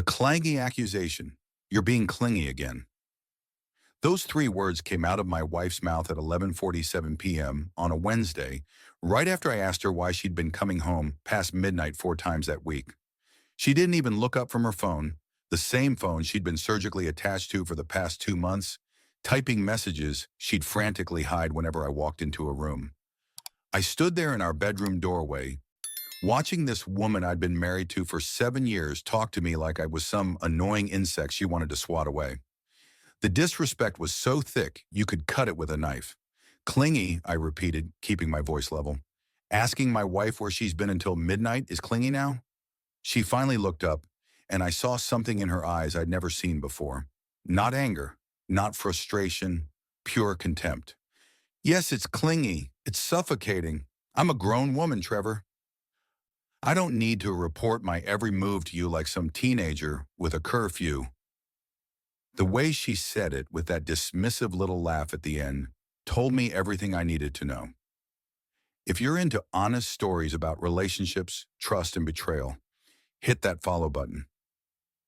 The clangy accusation, "You're being clingy again." Those three words came out of my wife's mouth at 11:47 p.m. on a Wednesday, right after I asked her why she'd been coming home past midnight 4 times that week. She didn't even look up from her phone, the same phone she'd been surgically attached to for the past 2 months, typing messages she'd frantically hide whenever I walked into a room. I stood there in our bedroom doorway, watching this woman I'd been married to for 7 years talk to me like I was some annoying insect she wanted to swat away. The disrespect was so thick you could cut it with a knife. "Clingy," I repeated, keeping my voice level. "Asking my wife where she's been until midnight is clingy now?" She finally looked up, and I saw something in her eyes I'd never seen before. Not anger, not frustration, pure contempt. "Yes, it's clingy. It's suffocating. I'm a grown woman, Trevor. I don't need to report my every move to you like some teenager with a curfew." The way she said it, with that dismissive little laugh at the end, told me everything I needed to know. If you're into honest stories about relationships, trust, and betrayal, hit that follow button.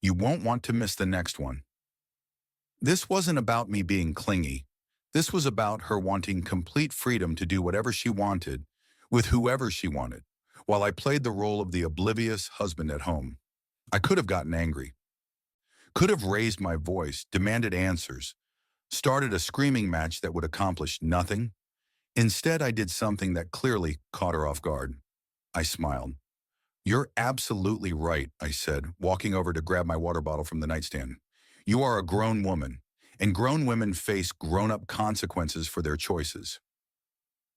You won't want to miss the next one. This wasn't about me being clingy. This was about her wanting complete freedom to do whatever she wanted with whoever she wanted, while I played the role of the oblivious husband at home. I could have gotten angry, could have raised my voice, demanded answers, started a screaming match that would accomplish nothing. Instead, I did something that clearly caught her off guard. I smiled. "You're absolutely right," I said, walking over to grab my water bottle from the nightstand. "You are a grown woman, and grown women face grown-up consequences for their choices."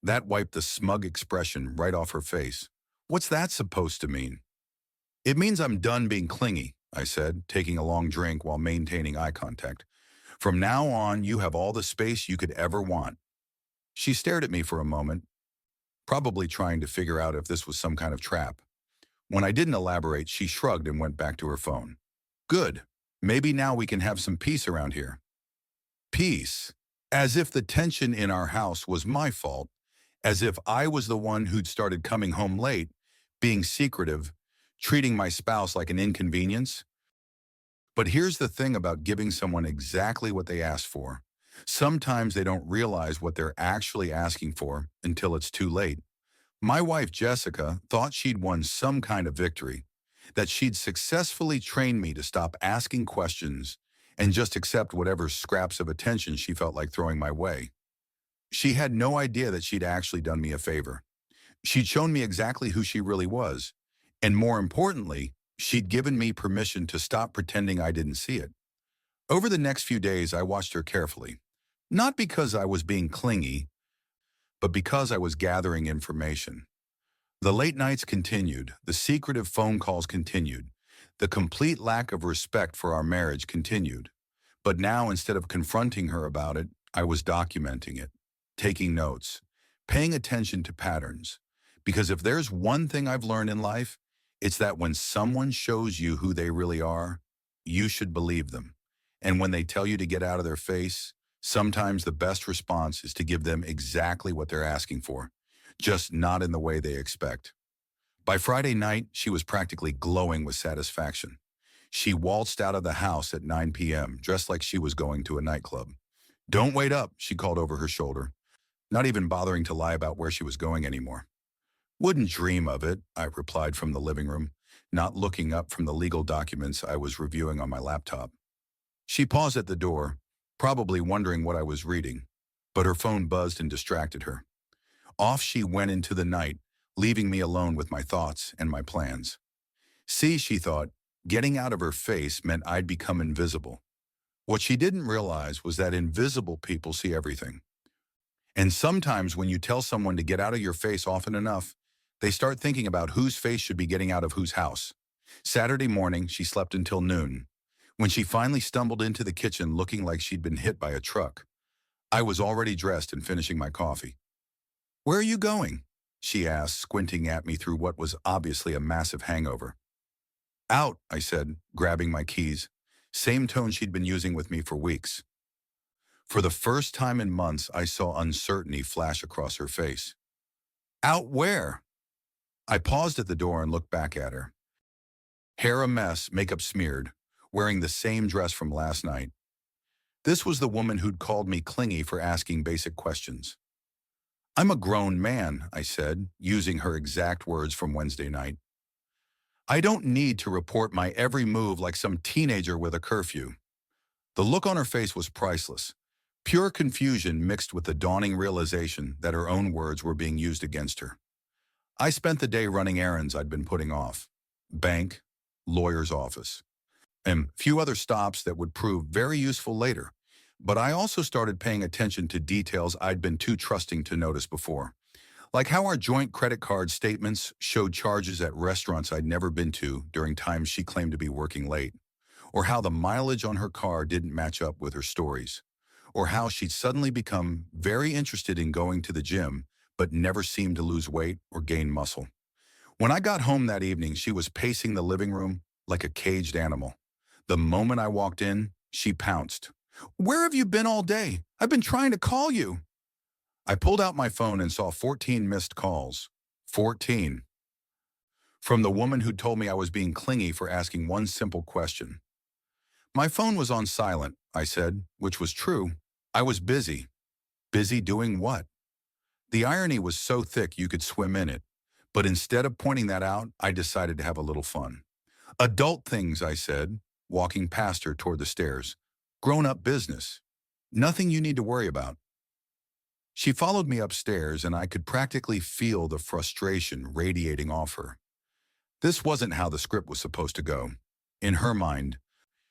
That wiped the smug expression right off her face. "What's that supposed to mean?" "It means I'm done being clingy," I said, taking a long drink while maintaining eye contact. "From now on, you have all the space you could ever want." She stared at me for a moment, probably trying to figure out if this was some kind of trap. When I didn't elaborate, she shrugged and went back to her phone. "Good. Maybe now we can have some peace around here." Peace. As if the tension in our house was my fault, as if I was the one who'd started coming home late, being secretive, treating my spouse like an inconvenience. But here's the thing about giving someone exactly what they asked for. Sometimes they don't realize what they're actually asking for until it's too late. My wife, Jessica, thought she'd won some kind of victory, that she'd successfully trained me to stop asking questions and just accept whatever scraps of attention she felt like throwing my way. She had no idea that she'd actually done me a favor. She'd shown me exactly who she really was, and more importantly, she'd given me permission to stop pretending I didn't see it. Over the next few days, I watched her carefully, not because I was being clingy, but because I was gathering information. The late nights continued, the secretive phone calls continued, the complete lack of respect for our marriage continued. But now, instead of confronting her about it, I was documenting it, taking notes, paying attention to patterns. Because if there's one thing I've learned in life, it's that when someone shows you who they really are, you should believe them. And when they tell you to get out of their face, sometimes the best response is to give them exactly what they're asking for, just not in the way they expect. By Friday night, she was practically glowing with satisfaction. She waltzed out of the house at 9 p.m., dressed like she was going to a nightclub. "Don't wait up," she called over her shoulder, not even bothering to lie about where she was going anymore. "Wouldn't dream of it," I replied from the living room, not looking up from the legal documents I was reviewing on my laptop. She paused at the door, probably wondering what I was reading, but her phone buzzed and distracted her. Off she went into the night, leaving me alone with my thoughts and my plans. See, she thought, getting out of her face meant I'd become invisible. What she didn't realize was that invisible people see everything. And sometimes when you tell someone to get out of your face often enough, they start thinking about whose face should be getting out of whose house. Saturday morning, she slept until noon. When she finally stumbled into the kitchen looking like she'd been hit by a truck, I was already dressed and finishing my coffee. "Where are you going?" she asked, squinting at me through what was obviously a massive hangover. "Out," I said, grabbing my keys, same tone she'd been using with me for weeks. For the first time in months, I saw uncertainty flash across her face. "Out where?" I paused at the door and looked back at her. Hair a mess, makeup smeared, wearing the same dress from last night. This was the woman who'd called me clingy for asking basic questions. I'm a grown man, I said, using her exact words from Wednesday night. I don't need to report my every move like some teenager with a curfew. The look on her face was priceless. Pure confusion mixed with the dawning realization that her own words were being used against her. I spent the day running errands I'd been putting off. Bank, lawyer's office, and few other stops that would prove very useful later. But I also started paying attention to details I'd been too trusting to notice before. Like how our joint credit card statements showed charges at restaurants I'd never been to during times she claimed to be working late. Or how the mileage on her car didn't match up with her stories. Or how she'd suddenly become very interested in going to the gym, but never seemed to lose weight or gain muscle. When I got home that evening, she was pacing the living room like a caged animal. The moment I walked in, she pounced. "Where have you been all day? I've been trying to call you." I pulled out my phone and saw 14 missed calls. 14. From the woman who told me I was being clingy for asking one simple question. My phone was on silent, I said, which was true. I was busy. Busy doing what? The irony was so thick you could swim in it. But instead of pointing that out, I decided to have a little fun. Adult things, I said, walking past her toward the stairs. Grown-up business. Nothing you need to worry about. She followed me upstairs, and I could practically feel the frustration radiating off her. This wasn't how the script was supposed to go. In her mind,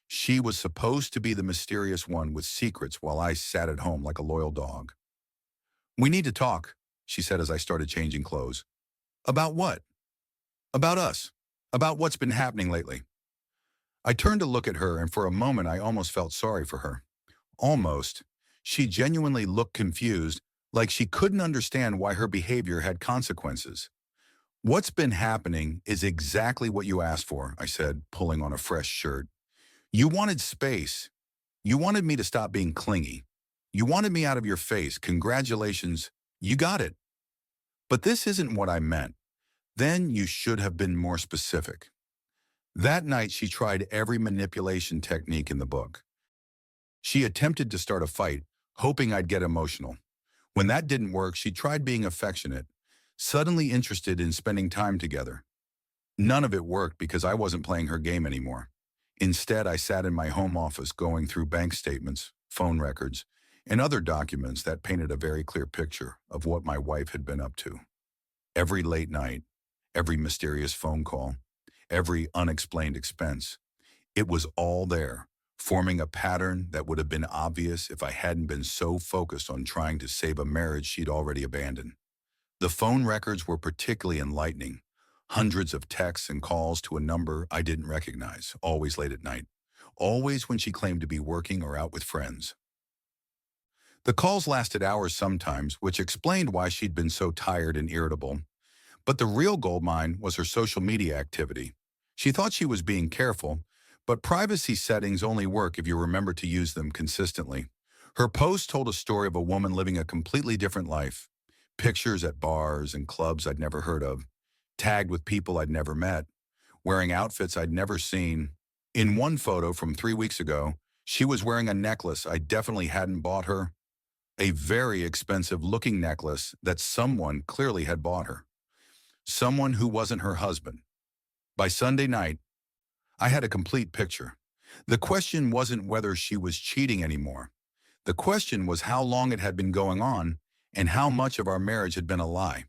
she was supposed to be the mysterious one with secrets while I sat at home like a loyal dog. "We need to talk," she said as I started changing clothes. "About what?" "About us. About what's been happening lately." I turned to look at her, and for a moment I almost felt sorry for her. Almost. She genuinely looked confused, like she couldn't understand why her behavior had consequences. "What's been happening is exactly what you asked for," I said, pulling on a fresh shirt. "You wanted space. You wanted me to stop being clingy. You wanted me out of your face. Congratulations. You got it. But this isn't what I meant. Then you should have been more specific." That night, she tried every manipulation technique in the book. She attempted to start a fight, hoping I'd get emotional. When that didn't work, she tried being affectionate, suddenly interested in spending time together. None of it worked because I wasn't playing her game anymore. Instead, I sat in my home office going through bank statements, phone records, and other documents that painted a very clear picture of what my wife had been up to. Every late night, every mysterious phone call, every unexplained expense. It was all there, forming a pattern that would have been obvious if I hadn't been so focused on trying to save a marriage she'd already abandoned. The phone records were particularly enlightening. Hundreds of texts and calls to a number I didn't recognize, always late at night, always when she claimed to be working or out with friends. The calls lasted hours sometimes, which explained why she'd been so tired and irritable. But the real goldmine was her social media activity. She thought she was being careful, but privacy settings only work if you remember to use them consistently. Her post told a story of a woman living a completely different life. Pictures at bars and clubs I'd never heard of, tagged with people I'd never met, wearing outfits I'd never seen. In one photo from 3 weeks ago, she was wearing a necklace I definitely hadn't bought her, a very expensive-looking necklace that someone clearly had bought her. Someone who wasn't her husband. By Sunday night, I had a complete picture. The question wasn't whether she was cheating anymore. The question was how long it had been going on and how much of our marriage had been a lie.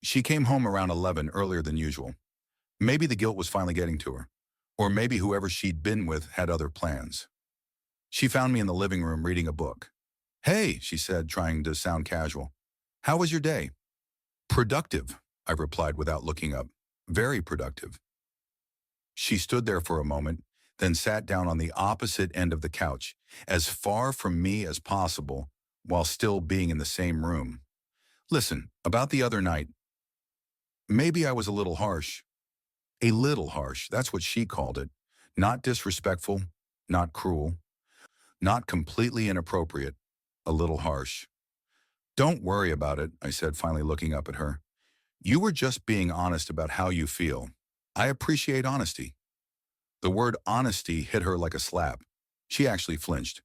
She came home around 11 earlier than usual. Maybe the guilt was finally getting to her. Or maybe whoever she'd been with had other plans. She found me in the living room reading a book. "Hey," she said, trying to sound casual. "How was your day?" "Productive," I replied without looking up. "Very productive." She stood there for a moment, then sat down on the opposite end of the couch, as far from me as possible, while still being in the same room. "Listen, about the other night, maybe I was a little harsh." A little harsh, that's what she called it. Not disrespectful, not cruel, not completely inappropriate, a little harsh. "Don't worry about it," I said, finally looking up at her. "You were just being honest about how you feel. I appreciate honesty." The word honesty hit her like a slap. She actually flinched.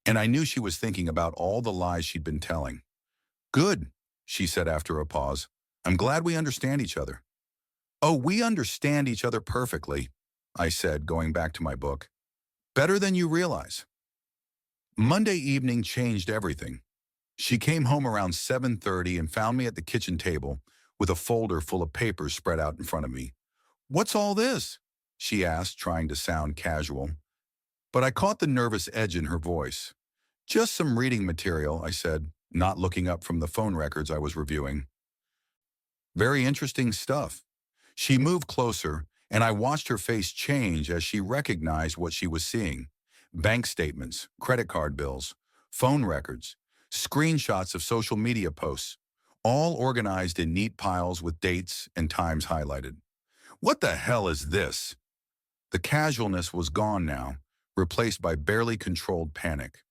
And I knew she was thinking about all the lies she'd been telling. Good, she said after a pause. I'm glad we understand each other. Oh, we understand each other perfectly, I said, going back to my book. Better than you realize. Monday evening changed everything. She came home around 7:30 and found me at the kitchen table with a folder full of papers spread out in front of me. What's all this? She asked, trying to sound casual. But I caught the nervous edge in her voice. Just some reading material, I said, not looking up from the phone records I was reviewing. Very interesting stuff. She moved closer, and I watched her face change as she recognized what she was seeing. Bank statements, credit card bills, phone records, screenshots of social media posts, all organized in neat piles with dates and times highlighted. What the hell is this? The casualness was gone now, replaced by barely controlled panic.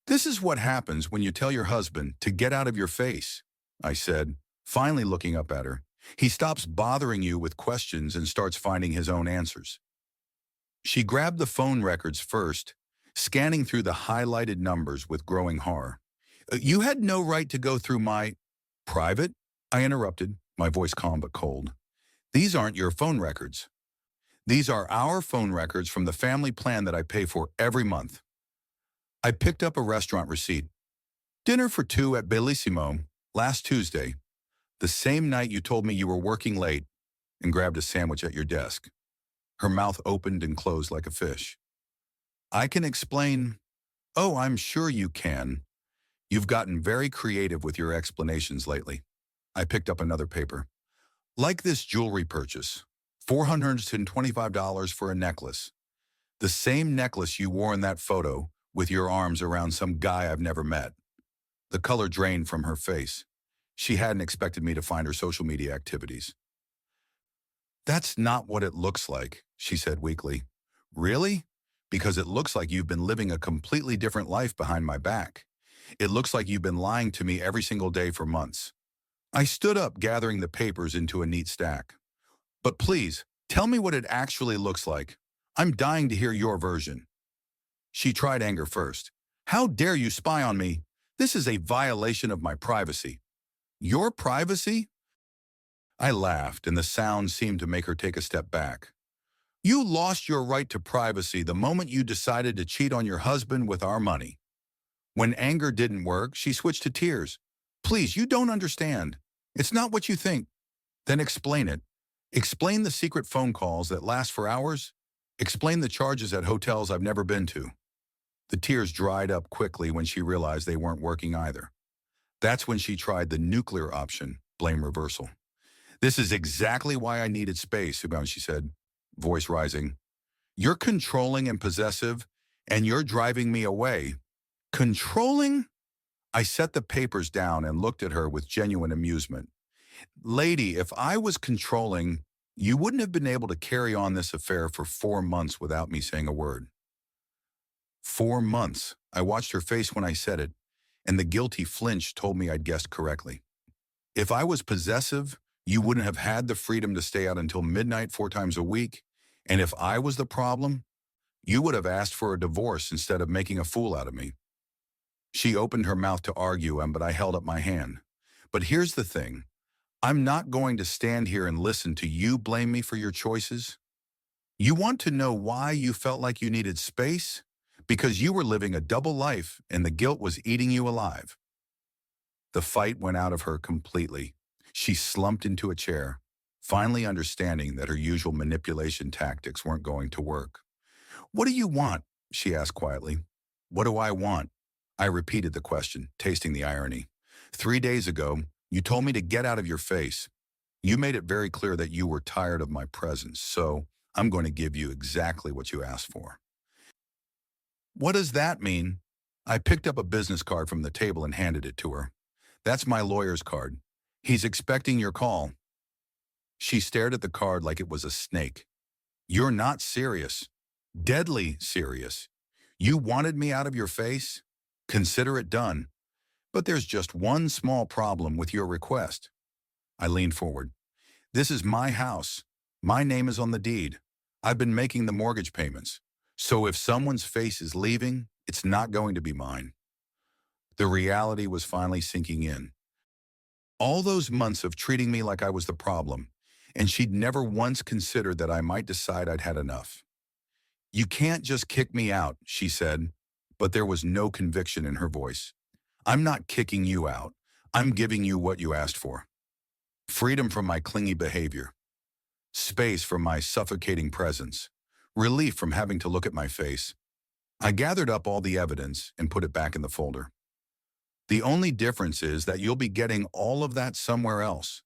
This is what happens when you tell your husband to get out of your face, I said, finally looking up at her. He stops bothering you with questions and starts finding his own answers. She grabbed the phone records first, scanning through the highlighted numbers with growing horror. You had no right to go through my... Private? I interrupted, my voice calm but cold. These aren't your phone records. These are our phone records from the family plan that I pay for every month. I picked up a restaurant receipt. Dinner for two at Bellissimo last Tuesday, the same night you told me you were working late, and grabbed a sandwich at your desk. Her mouth opened and closed like a fish. I can explain. Oh, I'm sure you can. You've gotten very creative with your explanations lately. I picked up another paper. Like this jewelry purchase, $425 for a necklace. The same necklace you wore in that photo with your arms around some guy I've never met. The color drained from her face. She hadn't expected me to find her social media activities. That's not what it looks like, she said weakly. Really? Because it looks like you've been living a completely different life behind my back. It looks like you've been lying to me every single day for months. I stood up, gathering the papers into a neat stack. But please, tell me what it actually looks like. I'm dying to hear your version. She tried anger first. How dare you spy on me? This is a violation of my privacy. Your privacy? I laughed, and the sound seemed to make her take a step back. You lost your right to privacy the moment you decided to cheat on your husband with our money. When anger didn't work, she switched to tears. Please, you don't understand. It's not what you think. Then explain it. Explain the secret phone calls that last for hours. Explain the charges at hotels I've never been to. The tears dried up quickly when she realized they weren't working either. That's when she tried the nuclear option, blame reversal. This is exactly why I needed space, she said, voice rising. You're controlling and possessive, and you're driving me away. Controlling? I set the papers down and looked at her with genuine amusement. Lady, if I was controlling, you wouldn't have been able to carry on this affair for 4 months without me saying a word. 4 months. I watched her face when I said it, and the guilty flinch told me I'd guessed correctly. If I was possessive, you wouldn't have had the freedom to stay out until midnight 4 times a week, and if I was the problem, you would have asked for a divorce instead of making a fool out of me. She opened her mouth to argue, but I held up my hand. But here's the thing. I'm not going to stand here and listen to you blame me for your choices. You want to know why you felt like you needed space? Because you were living a double life and the guilt was eating you alive. The fight went out of her completely. She slumped into a chair, finally understanding that her usual manipulation tactics weren't going to work. What do you want? She asked quietly. What do I want? I repeated the question, tasting the irony. 3 days ago, you told me to get out of your face. You made it very clear that you were tired of my presence, so I'm going to give you exactly what you asked for. What does that mean? I picked up a business card from the table and handed it to her. That's my lawyer's card. He's expecting your call. She stared at the card like it was a snake. You're not serious. Deadly serious. You wanted me out of your face? Consider it done. But there's just one small problem with your request. I leaned forward. This is my house. My name is on the deed. I've been making the mortgage payments. So if someone's face is leaving, it's not going to be mine. The reality was finally sinking in. All those months of treating me like I was the problem, and she'd never once considered that I might decide I'd had enough. You can't just kick me out, she said, but there was no conviction in her voice. I'm not kicking you out. I'm giving you what you asked for. Freedom from my clingy behavior. Space from my suffocating presence. Relief from having to look at my face. I gathered up all the evidence and put it back in the folder. The only difference is that you'll be getting all of that somewhere else.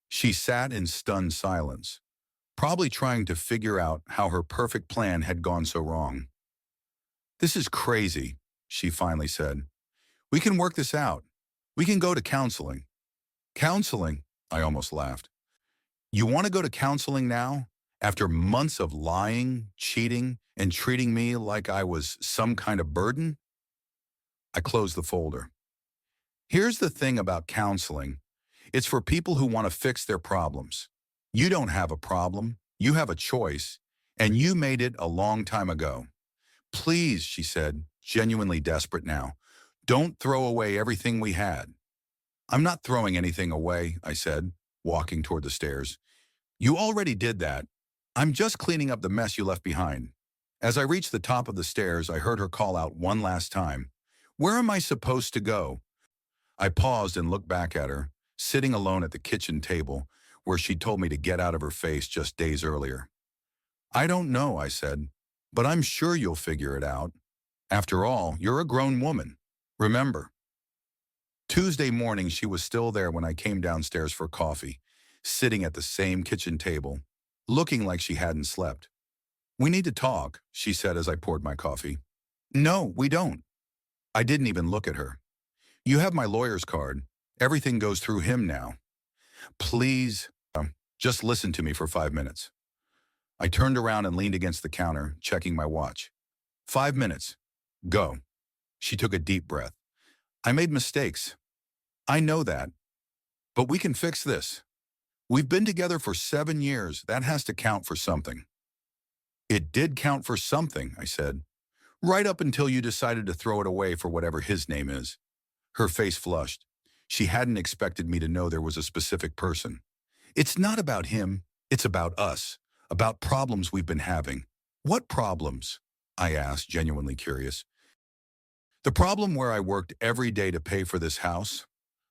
She sat in stunned silence, probably trying to figure out how her perfect plan had gone so wrong. This is crazy, she finally said. We can work this out. We can go to counseling. Counseling? I almost laughed. You want to go to counseling now? After months of lying, cheating, and treating me like I was some kind of burden? I closed the folder. Here's the thing about counseling. It's for people who want to fix their problems. You don't have a problem. You have a choice, and you made it a long time ago. Please, she said, genuinely desperate now, don't throw away everything we had. I'm not throwing anything away, I said, walking toward the stairs. You already did that. I'm just cleaning up the mess you left behind. As I reached the top of the stairs, I heard her call out one last time. Where am I supposed to go? I paused and looked back at her, sitting alone at the kitchen table, where she'd told me to get out of her face just days earlier. I don't know, I said, but I'm sure you'll figure it out. After all, you're a grown woman. Remember. Tuesday morning, she was still there when I came downstairs for coffee, sitting at the same kitchen table, looking like she hadn't slept. We need to talk, she said as I poured my coffee. No, we don't. I didn't even look at her. You have my lawyer's card. Everything goes through him now. Please, just listen to me for 5 minutes. I turned around and leaned against the counter, checking my watch. 5 minutes. Go. She took a deep breath. I made mistakes. I know that. But we can fix this. We've been together for 7 years. That has to count for something. It did count for something, I said. Right up until you decided to throw it away for whatever his name is. Her face flushed. She hadn't expected me to know there was a specific person. It's not about him. It's about us. About problems we've been having. What problems? I asked, genuinely curious. The problem where I worked every day to pay for this house?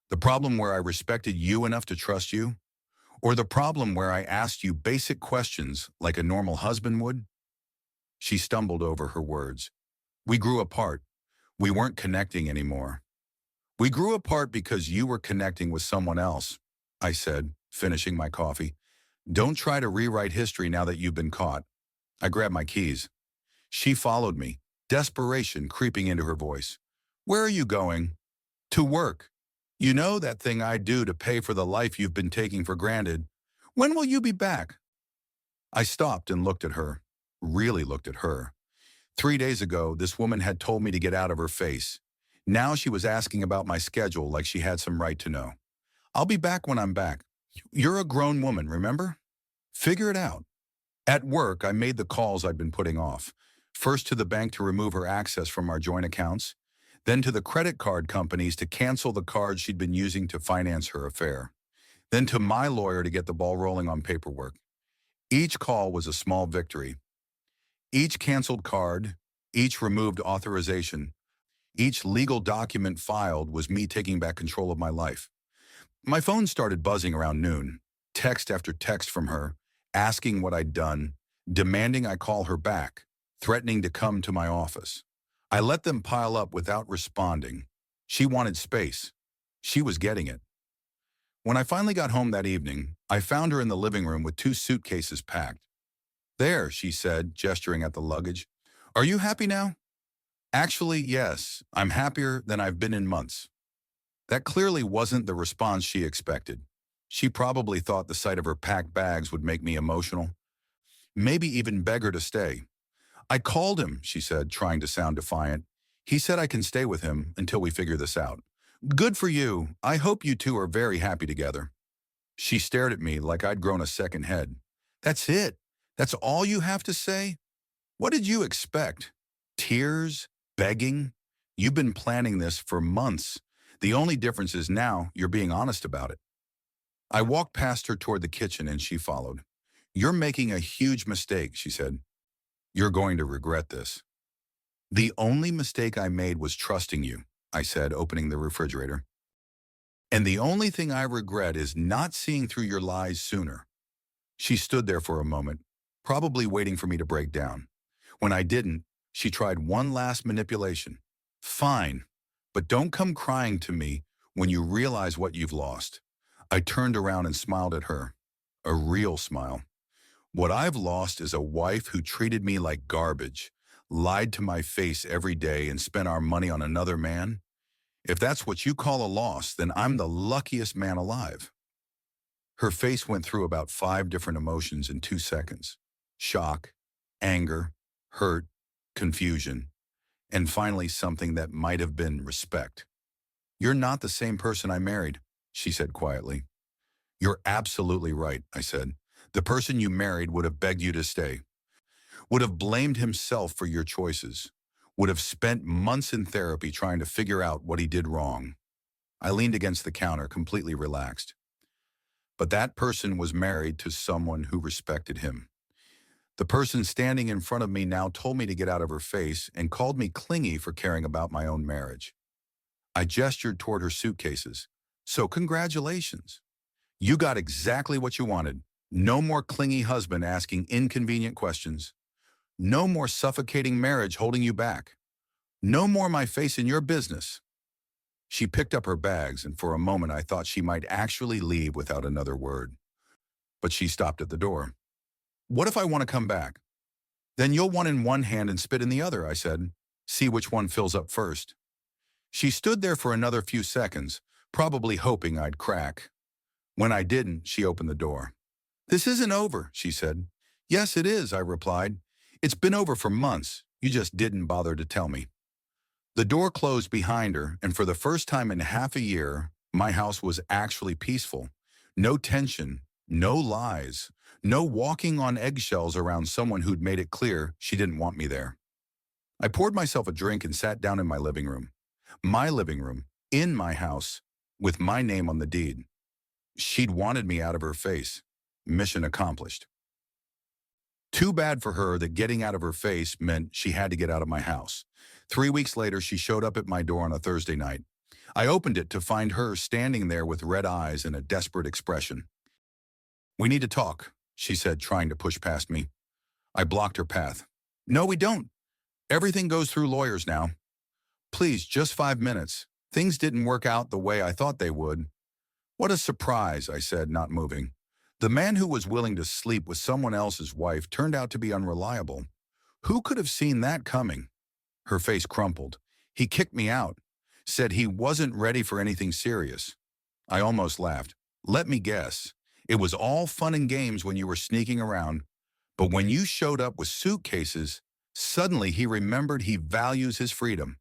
The problem where I respected you enough to trust you? Or the problem where I asked you basic questions like a normal husband would? She stumbled over her words. We grew apart. We weren't connecting anymore. We grew apart because you were connecting with someone else, I said, finishing my coffee. Don't try to rewrite history now that you've been caught. I grabbed my keys. She followed me, desperation creeping into her voice. Where are you going? To work. You know that thing I do to pay for the life you've been taking for granted. When will you be back? I stopped and looked at her, really looked at her. 3 days ago, this woman had told me to get out of her face. Now she was asking about my schedule like she had some right to know. I'll be back when I'm back. You're a grown woman, remember? Figure it out. At work, I made the calls I'd been putting off. First to the bank to remove her access from our joint accounts, then to the credit card companies to cancel the cards she'd been using to finance her affair, then to my lawyer to get the ball rolling on paperwork. Each call was a small victory. Each canceled card, each removed authorization, each legal document filed was me taking back control of my life. My phone started buzzing around noon, text after text from her, asking what I'd done, demanding I call her back, threatening to come to my office. I let them pile up without responding. She wanted space. She was getting it. When I finally got home that evening, I found her in the living room with 2 suitcases packed. There, she said, gesturing at the luggage. Are you happy now? Actually, yes, I'm happier than I've been in months. That clearly wasn't the response she expected. She probably thought the sight of her packed bags would make me emotional, maybe even beg her to stay. I called him, she said, trying to sound defiant. He said I can stay with him until we figure this out. Good for you. I hope you two are very happy together. She stared at me like I'd grown a second head. That's it. That's all you have to say? What did you expect? Tears? Begging? You've been planning this for months. The only difference is now you're being honest about it. I walked past her toward the kitchen and she followed. You're making a huge mistake, she said. You're going to regret this. The only mistake I made was trusting you, I said, opening the refrigerator. And the only thing I regret is not seeing through your lies sooner. She stood there for a moment, probably waiting for me to break down. When I didn't, she tried one last manipulation. Fine, but don't come crying to me when you realize what you've lost. I turned around and smiled at her. A real smile. What I've lost is a wife who treated me like garbage, lied to my face every day and spent our money on another man. If that's what you call a loss, then I'm the luckiest man alive. Her face went through about 5 different emotions in 2 seconds. Shock, anger, hurt, confusion, and finally something that might have been respect. You're not the same person I married, she said quietly. You're absolutely right, I said. The person you married would have begged you to stay, would have blamed himself for your choices, would have spent months in therapy trying to figure out what he did wrong. I leaned against the counter, completely relaxed. But that person was married to someone who respected him. The person standing in front of me now told me to get out of her face and called me clingy for caring about my own marriage. I gestured toward her suitcases. So congratulations. You got exactly what you wanted. No more clingy husband asking inconvenient questions. No more suffocating marriage holding you back. No more my face in your business. She picked up her bags, and for a moment I thought she might actually leave without another word. But she stopped at the door. What if I want to come back? Then you'll want in one hand and spit in the other, I said. See which one fills up first. She stood there for another few seconds, probably hoping I'd crack. When I didn't, she opened the door. This isn't over, she said. Yes, it is, I replied. It's been over for months. You just didn't bother to tell me. The door closed behind her, and for the first time in half a year, my house was actually peaceful. No tension, no lies, no walking on eggshells around someone who'd made it clear she didn't want me there. I poured myself a drink and sat down in my living room. My living room, in my house, with my name on the deed. She'd wanted me out of her face. Mission accomplished. Too bad for her that getting out of her face meant she had to get out of my house. 3 weeks later, she showed up at my door on a Thursday night. I opened it to find her standing there with red eyes and a desperate expression. We need to talk, she said, trying to push past me. I blocked her path. No, we don't. Everything goes through lawyers now. Please, just 5 minutes. Things didn't work out the way I thought they would. What a surprise, I said, not moving. The man who was willing to sleep with someone else's wife turned out to be unreliable. Who could have seen that coming? Her face crumpled. He kicked me out, said he wasn't ready for anything serious. I almost laughed. Let me guess. It was all fun and games when you were sneaking around, but when you showed up with suitcases, suddenly he remembered he values his freedom.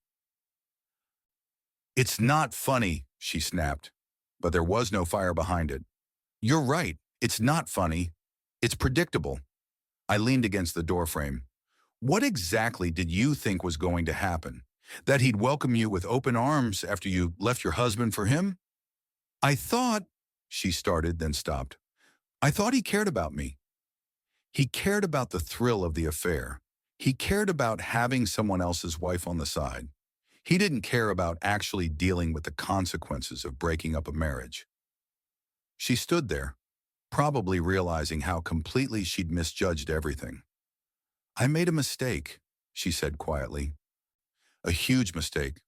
It's not funny, she snapped, but there was no fire behind it. You're right. It's not funny. It's predictable. I leaned against the doorframe. What exactly did you think was going to happen? That he'd welcome you with open arms after you left your husband for him? I thought, she started, then stopped. I thought he cared about me. He cared about the thrill of the affair. He cared about having someone else's wife on the side. He didn't care about actually dealing with the consequences of breaking up a marriage. She stood there, probably realizing how completely she'd misjudged everything. I made a mistake, she said quietly. A huge mistake.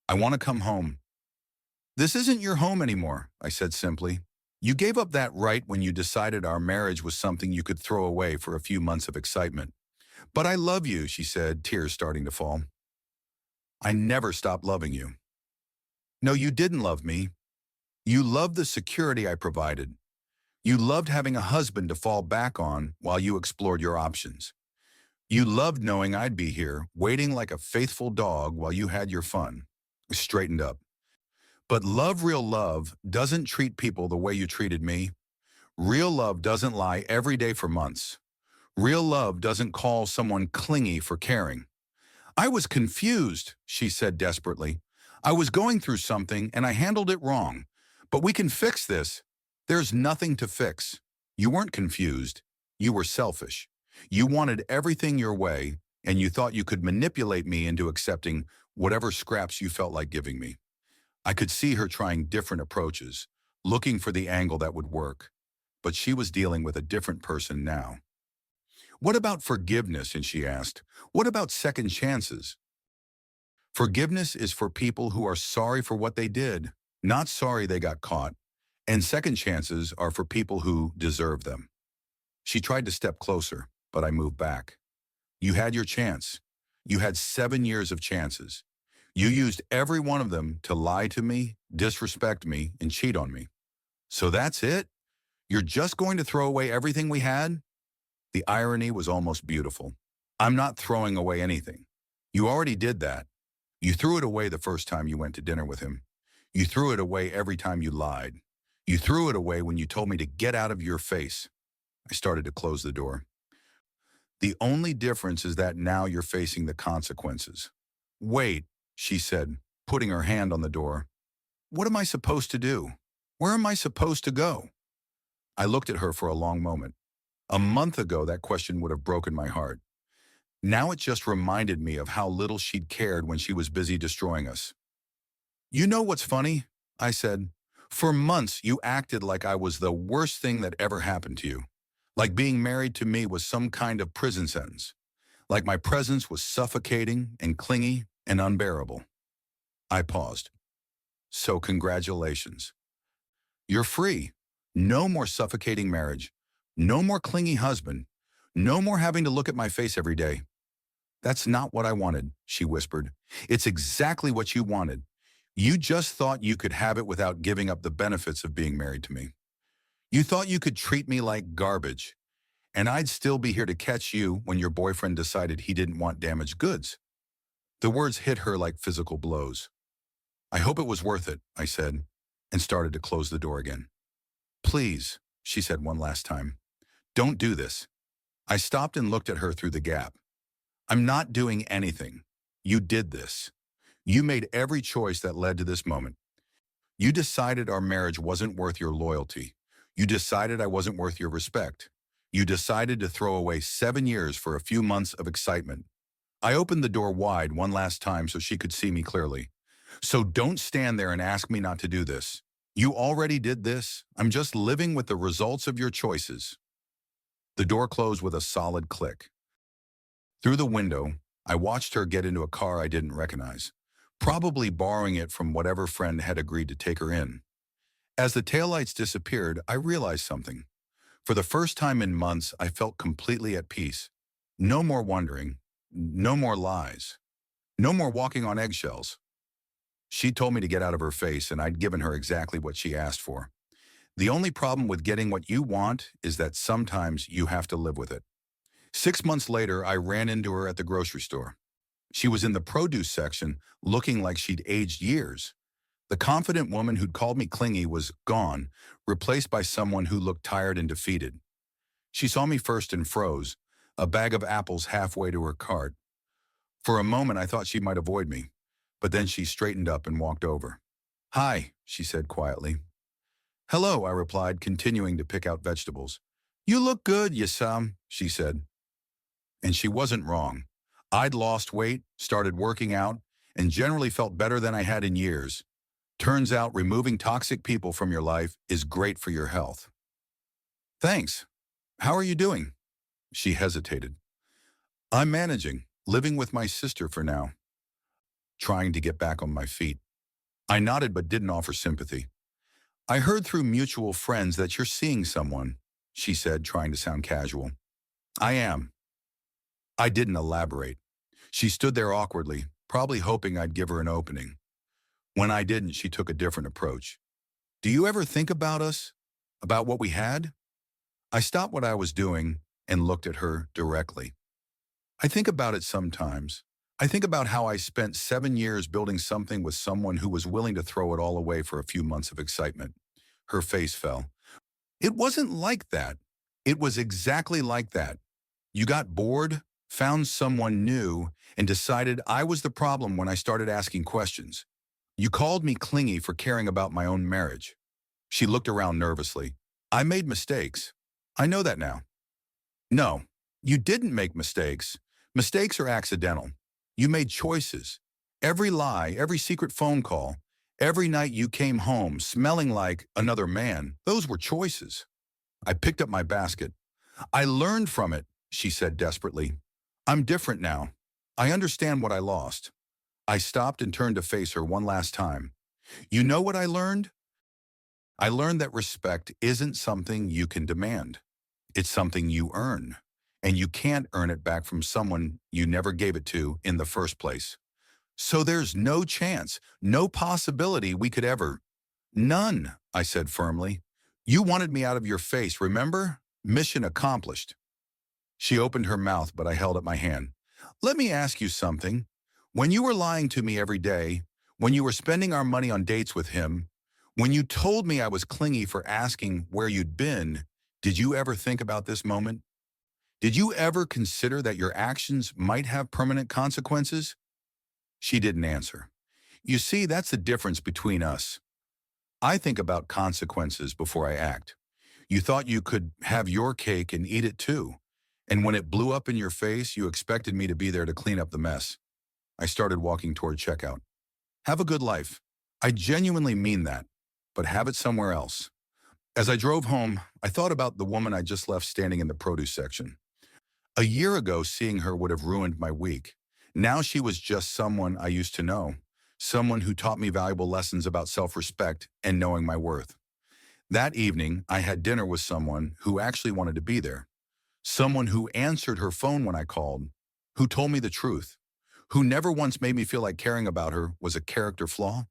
I want to come home. This isn't your home anymore, I said simply. You gave up that right when you decided our marriage was something you could throw away for a few months of excitement. But I love you, she said, tears starting to fall. I never stopped loving you. No, you didn't love me. You loved the security I provided. You loved having a husband to fall back on while you explored your options. You loved knowing I'd be here, waiting like a faithful dog while you had your fun. Straightened up. But love, real love, doesn't treat people the way you treated me. Real love doesn't lie every day for months. Real love doesn't call someone clingy for caring. I was confused, she said desperately. I was going through something and I handled it wrong. But we can fix this. There's nothing to fix. You weren't confused. You were selfish. You wanted everything your way, and you thought you could manipulate me into accepting whatever scraps you felt like giving me. I could see her trying different approaches, looking for the angle that would work. But she was dealing with a different person now. What about forgiveness? And she asked, what about second chances? Forgiveness is for people who are sorry for what they did, not sorry they got caught. And second chances are for people who deserve them. She tried to step closer, but I moved back. You had your chance. You had 7 years of chances. You used every one of them to lie to me, disrespect me, and cheat on me. So that's it? You're just going to throw away everything we had? The irony was almost beautiful. I'm not throwing away anything. You already did that. You threw it away the first time you went to dinner with him. You threw it away every time you lied. You threw it away when you told me to get out of your face. I started to close the door. The only difference is that now you're facing the consequences. Wait, she said, putting her hand on the door. What am I supposed to do? Where am I supposed to go? I looked at her for a long moment. A month ago, that question would have broken my heart. Now it just reminded me of how little she'd cared when she was busy destroying us. You know what's funny? I said. For months, you acted like I was the worst thing that ever happened to you. Like being married to me was some kind of prison sentence. Like my presence was suffocating and clingy and unbearable. I paused. So congratulations. You're free. No more suffocating marriage. No more clingy husband. No more having to look at my face every day. That's not what I wanted, she whispered. It's exactly what you wanted. You just thought you could have it without giving up the benefits of being married to me. You thought you could treat me like garbage, and I'd still be here to catch you when your boyfriend decided he didn't want damaged goods. The words hit her like physical blows. I hope it was worth it, I said, and started to close the door again. Please, she said one last time, don't do this. I stopped and looked at her through the gap. I'm not doing anything. You did this. You made every choice that led to this moment. You decided our marriage wasn't worth your loyalty. You decided I wasn't worth your respect. You decided to throw away 7 years for a few months of excitement. I opened the door wide one last time so she could see me clearly. So don't stand there and ask me not to do this. You already did this. I'm just living with the results of your choices. The door closed with a solid click. Through the window, I watched her get into a car I didn't recognize, probably borrowing it from whatever friend had agreed to take her in. As the taillights disappeared, I realized something. For the first time in months, I felt completely at peace. No more wondering, no more lies, no more walking on eggshells. She told me to get out of her face, and I'd given her exactly what she asked for. The only problem with getting what you want is that sometimes you have to live with it. 6 months later, I ran into her at the grocery store. She was in the produce section, looking like she'd aged years. The confident woman who'd called me clingy was gone, replaced by someone who looked tired and defeated. She saw me first and froze, a bag of apples halfway to her cart. For a moment, I thought she might avoid me, but then she straightened up and walked over. Hi, she said quietly. Hello, I replied, continuing to pick out vegetables. You look good, Yasam, she said. And she wasn't wrong. I'd lost weight, started working out, and generally felt better than I had in years. Turns out removing toxic people from your life is great for your health. Thanks. How are you doing? She hesitated. I'm managing, living with my sister for now. Trying to get back on my feet. I nodded but didn't offer sympathy. I heard through mutual friends that you're seeing someone, she said, trying to sound casual. I am. I didn't elaborate. She stood there awkwardly, probably hoping I'd give her an opening. When I didn't, she took a different approach. Do you ever think about us? About what we had? I stopped what I was doing and looked at her directly. I think about it sometimes. I think about how I spent 7 years building something with someone who was willing to throw it all away for a few months of excitement. Her face fell. It wasn't like that. It was exactly like that. You got bored, found someone new, and decided I was the problem when I started asking questions. You called me clingy for caring about my own marriage. She looked around nervously. I made mistakes. I know that now. No, you didn't make mistakes. Mistakes are accidental. You made choices. Every lie, every secret phone call, every night you came home smelling like another man, those were choices. I picked up my basket. I learned from it, she said desperately. I'm different now. I understand what I lost. I stopped and turned to face her one last time. You know what I learned? I learned that respect isn't something you can demand. It's something you earn. And you can't earn it back from someone you never gave it to in the first place. So there's no chance, no possibility we could ever. None, I said firmly. You wanted me out of your face, remember? Mission accomplished. She opened her mouth, but I held up my hand. Let me ask you something. When you were lying to me every day, when you were spending our money on dates with him, when you told me I was clingy for asking where you'd been, did you ever think about this moment? Did you ever consider that your actions might have permanent consequences? She didn't answer. You see, that's the difference between us. I think about consequences before I act. You thought you could have your cake and eat it too. And when it blew up in your face, you expected me to be there to clean up the mess. I started walking toward checkout. Have a good life. I genuinely mean that, but have it somewhere else. As I drove home, I thought about the woman I just left standing in the produce section. A year ago, seeing her would have ruined my week. Now she was just someone I used to know, someone who taught me valuable lessons about self-respect and knowing my worth. That evening, I had dinner with someone who actually wanted to be there, someone who answered her phone when I called, who told me the truth, who never once made me feel like caring about her was a character flaw.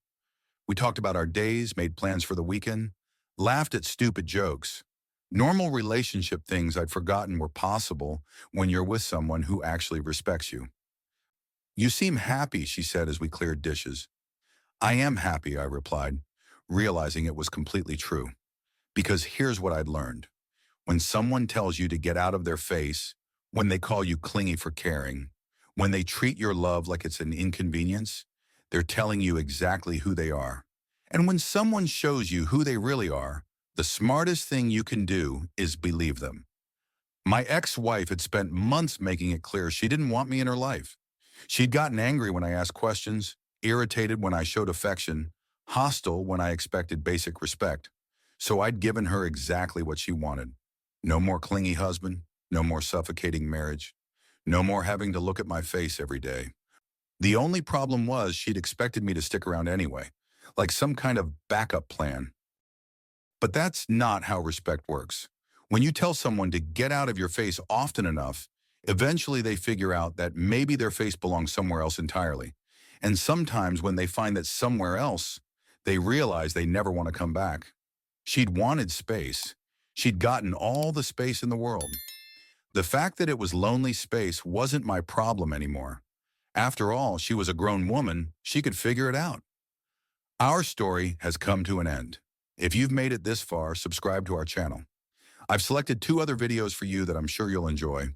We talked about our days, made plans for the weekend, laughed at stupid jokes. Normal relationship things I'd forgotten were possible when you're with someone who actually respects you. You seem happy, she said as we cleared dishes. I am happy, I replied, realizing it was completely true. Because here's what I'd learned. When someone tells you to get out of their face, when they call you clingy for caring, when they treat your love like it's an inconvenience, they're telling you exactly who they are. And when someone shows you who they really are, the smartest thing you can do is believe them. My ex-wife had spent months making it clear she didn't want me in her life. She'd gotten angry when I asked questions, irritated when I showed affection, hostile when I expected basic respect. So I'd given her exactly what she wanted. No more clingy husband, no more suffocating marriage, no more having to look at my face every day. The only problem was she'd expected me to stick around anyway, like some kind of backup plan. But that's not how respect works. When you tell someone to get out of your face often enough, eventually they figure out that maybe their face belongs somewhere else entirely. And sometimes when they find that somewhere else, they realize they never want to come back. She'd wanted space. She'd gotten all the space in the world. The fact that it was lonely space wasn't my problem anymore. After all, she was a grown woman. She could figure it out. Our story has come to an end. If you've made it this far, subscribe to our channel. I've selected 2 other videos for you that I'm sure you'll enjoy.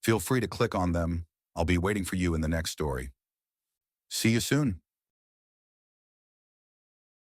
Feel free to click on them. I'll be waiting for you in the next story. See you soon.